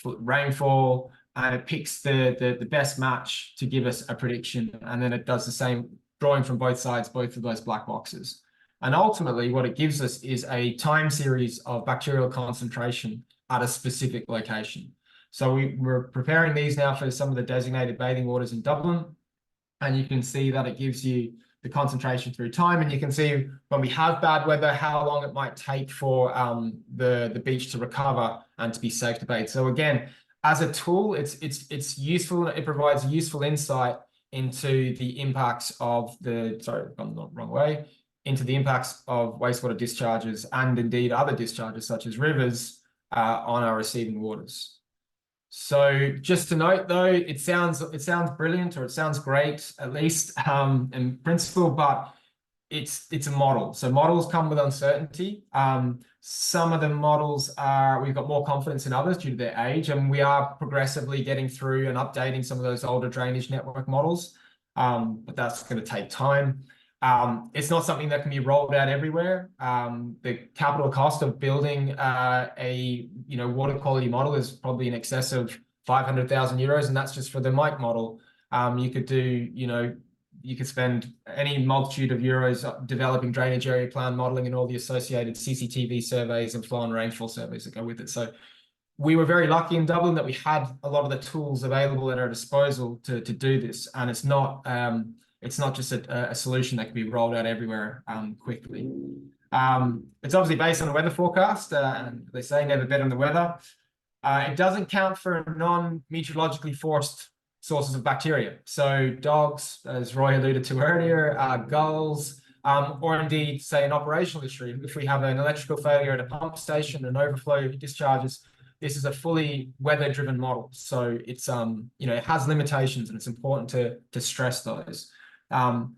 rainfall, and it picks the best match to give us a prediction. And then it does the same, drawing from both sides, both of those black boxes. And ultimately what it gives us is a time series of bacterial concentration at a specific location. So we're preparing these now for some of the designated bathing waters in Dublin. And you can see that it gives you the concentration through time. And you can see when we have bad weather, how long it might take for the beach to recover and to be safe to bathe. So again, as a tool, it's useful. It provides useful insight into the impacts of into the impacts of wastewater discharges and indeed other discharges such as rivers on our receiving waters. So just to note though, it sounds brilliant, or it sounds great, at least in principle, but it's a model. So models come with uncertainty. Some of the models we've got more confidence in others due to their age, and we are progressively getting through and updating some of those older drainage network models. But that's going to take time. It's not something that can be rolled out everywhere. The capital cost of building a water quality model is probably in excess of 500,000 euros, and that's just for the Mike model. You could do, you could spend any multitude of euros developing drainage area plan modeling and all the associated CCTV surveys and flow and rainfall surveys that go with it. So we were very lucky in Dublin that we had a lot of the tools available at our disposal to do this, and it's not just a solution that can be rolled out everywhere quickly. It's obviously based on a weather forecast, and they say never bet on the weather. It doesn't count for non-meteorologically forced sources of bacteria. So dogs, as Roy alluded to earlier, gulls, or indeed, say, an operational issue. If we have an electrical failure at a pump station, an overflow discharges, this is a fully weather-driven model. So it's, it has limitations, and it's important to stress those. In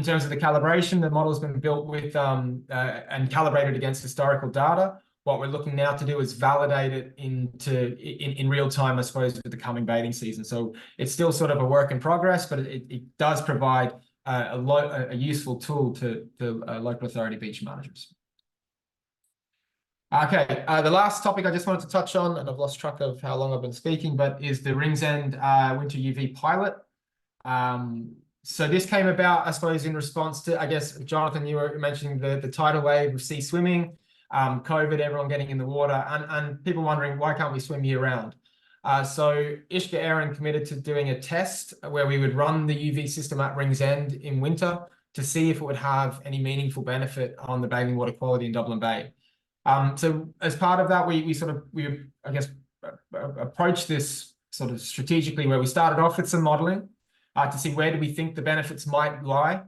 terms of the calibration, the model has been built with and calibrated against historical data. what we're looking now to do is validate it in real time, I suppose, with the coming bathing season. So it's still sort of a work in progress, but it does provide a useful tool to local authority beach managers. Okay, the last topic I just wanted to touch on, and I've lost track of how long I've been speaking, but is the Ringsend Winter UV pilot. So this came about, I suppose, in response to, I guess, Jonathan, you were mentioning the tidal wave of sea swimming, COVID, everyone getting in the water, and people wondering, why can't we swim year round? So Ishka Aaron committed to doing a test where we would run the UV system at Ringsend in winter to see if it would have any meaningful benefit on the bathing water quality in Dublin Bay. So as part of that, we I guess approached this sort of strategically, where we started off with some modeling to see where do we think the benefits might lie,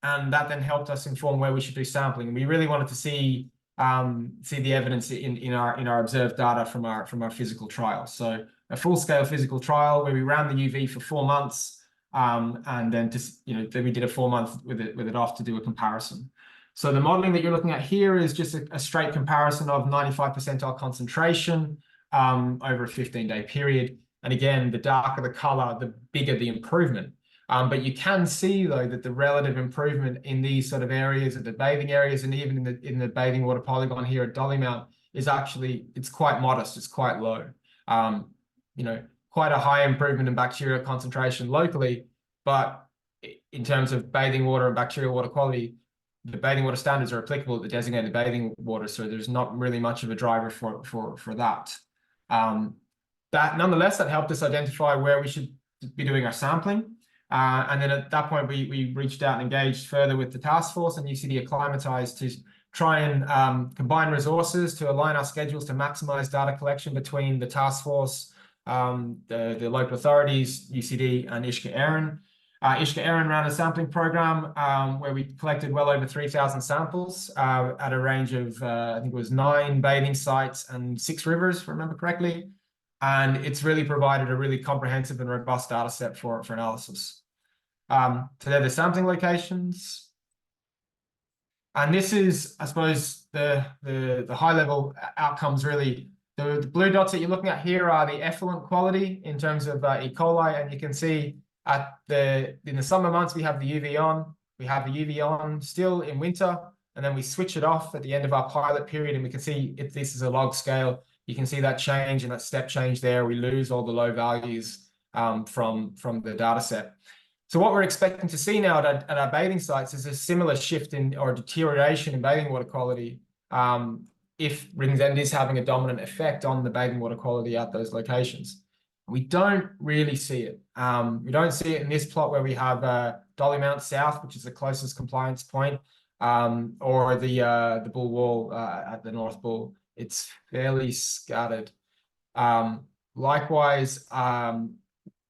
and that then helped us inform where we should do sampling. And we really wanted to see the evidence in our observed data from our physical trial. So a full-scale physical trial where we ran the UV for 4 months, and then then we did a 4-month with it off to do a comparison. So the modeling that you're looking at here is just a straight comparison of 95 percentile concentration over a 15-day period. And again, the darker the color, the bigger the improvement. But you can see, though, that the relative improvement in these sort of areas, at the bathing areas, and even in the bathing water polygon here at Dollymount, is actually, it's quite modest, it's quite low. Quite a high improvement in bacterial concentration locally, but in terms of bathing water and bacterial water quality, the bathing water standards are applicable to the designated bathing water, so there's not really much of a driver for that. Nonetheless, that helped us identify where we should be doing our sampling. And then at that point, we reached out and engaged further with the task force and UCD Acclimatise to try and combine resources to align our schedules to maximise data collection between the task force, the local authorities, UCD, and Ishka Aaron. Ishka Aaron ran a sampling program where we collected well over 3,000 samples at a range of, I think it was 9 bathing sites and 6 rivers, if I remember correctly. And it's really provided a really comprehensive and robust data set for analysis. So they're the sampling locations. And this is, I suppose, the high-level outcomes, really. The blue dots that you're looking at here are the effluent quality in terms of E. coli, and you can see in the summer months, we have the UV on. We have the UV on still in winter, and then we switch it off at the end of our pilot period, and we can see if this is a log scale. You can see that change and that step change there. We lose all the low values from the data set. So what we're expecting to see now at our bathing sites is a similar shift or deterioration in bathing water quality if Ringsend is having a dominant effect on the bathing water quality at those locations. We don't really see it. We don't see it in this plot where we have Dollymount South, which is the closest compliance point, or the Bull Wall at the North Bull. It's fairly scattered. Likewise,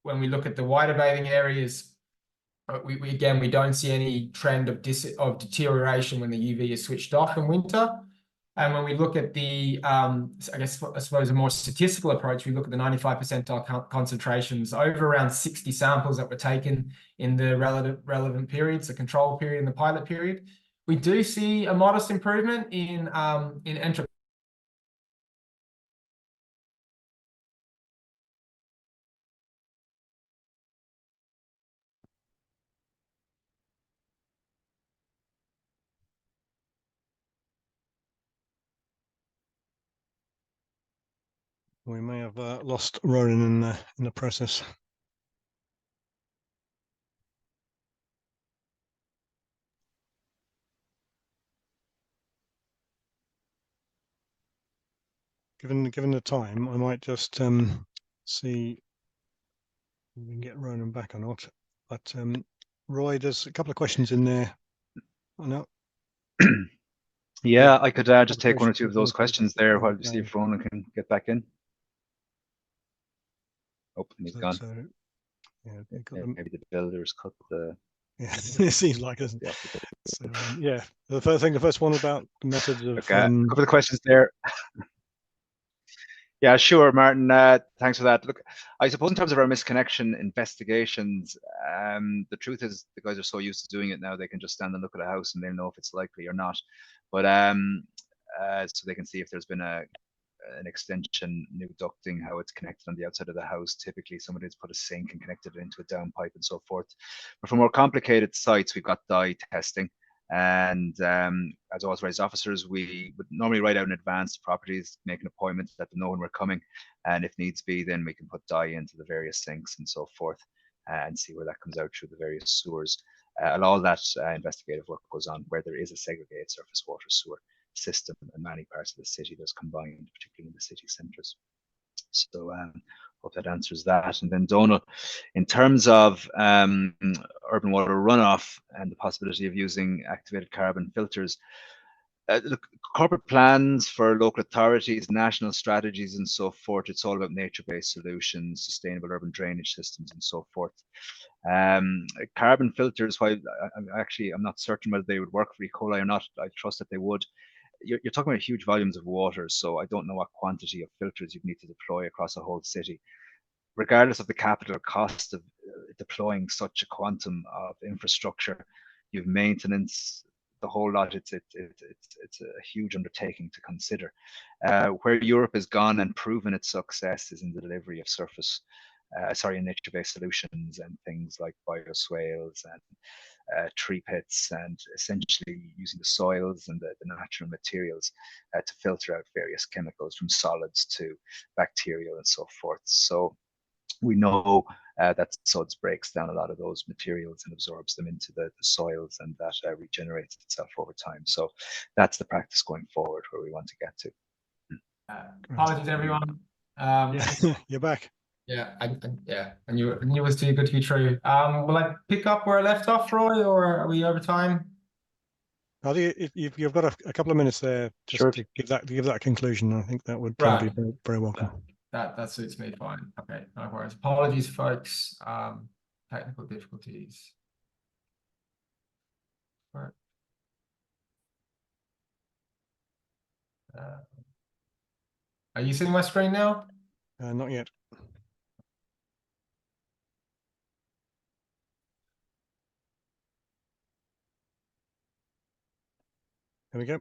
when we look at the wider bathing areas, we don't see any trend of deterioration when the UV is switched off in winter. And when we look at I suppose a more statistical approach, we look at the 95 percentile concentrations over around 60 samples that were taken in the relevant periods, the control period and the pilot period. We do see a modest improvement in entropy. We may have lost Ronan in the process. Given the time, I might just see if we can get Ronan back or not. But Roy, there's a couple of questions in there. Oh, no. Yeah, I could just take 1 or 2 of those questions there while we see if Ronan can get back in. Oh, and he's gone. Yeah, maybe the builders cut the. Yeah, it seems like it. So, yeah, the first one about the methods of. Okay, a couple of questions there. Yeah, sure, Martin. Thanks for that. Look, I suppose in terms of our misconnection investigations, the truth is the guys are so used to doing it now they can just stand and look at a house and they know if it's likely or not. But so they can see if there's been an extension, new ducting, how it's connected on the outside of the house. Typically, somebody's put a sink and connected it into a down pipe and so forth. But for more complicated sites, we've got dye testing. And as authorized officers, we would normally write out in advance to properties, make an appointment, let them know when we're coming. And if needs be, then we can put dye into the various sinks and so forth and see where that comes out through the various sewers. And all that investigative work goes on where there is a segregated surface water sewer system in many parts of the city that's combined, particularly in the city centres. So hope that answers that. And then Donal, in terms of urban water runoff and the possibility of using activated carbon filters, look, corporate plans for local authorities, national strategies and so forth, it's all about nature-based solutions, sustainable urban drainage systems and so forth. Carbon filters, while I'm not certain whether they would work for E. coli or not, I trust that they would. You're talking about huge volumes of water, so I don't know what quantity of filters you'd need to deploy across a whole city. Regardless of the capital cost of deploying such a quantum of infrastructure, you've maintenance, the whole lot. It's a huge undertaking to consider. Where Europe has gone and proven its success is in the delivery of nature-based solutions and things like bioswales and tree pits, and essentially using the soils and the natural materials to filter out various chemicals from solids to bacterial and so forth. So we know that suds breaks down a lot of those materials and absorbs them into the soils, and that regenerates itself over time. So that's the practice going forward where we want to get to. Apologies, everyone. You're back. Yeah, I knew it was too good to be true. Will I pick up where I left off, Roy, or are we over time? I think you've got a couple of minutes there just Sure. to give that conclusion. I think that would be Right. very, very welcome. That suits me fine. Okay, no worries. Apologies, folks. Technical difficulties. Right. Are you seeing my screen now? Not yet. There we go.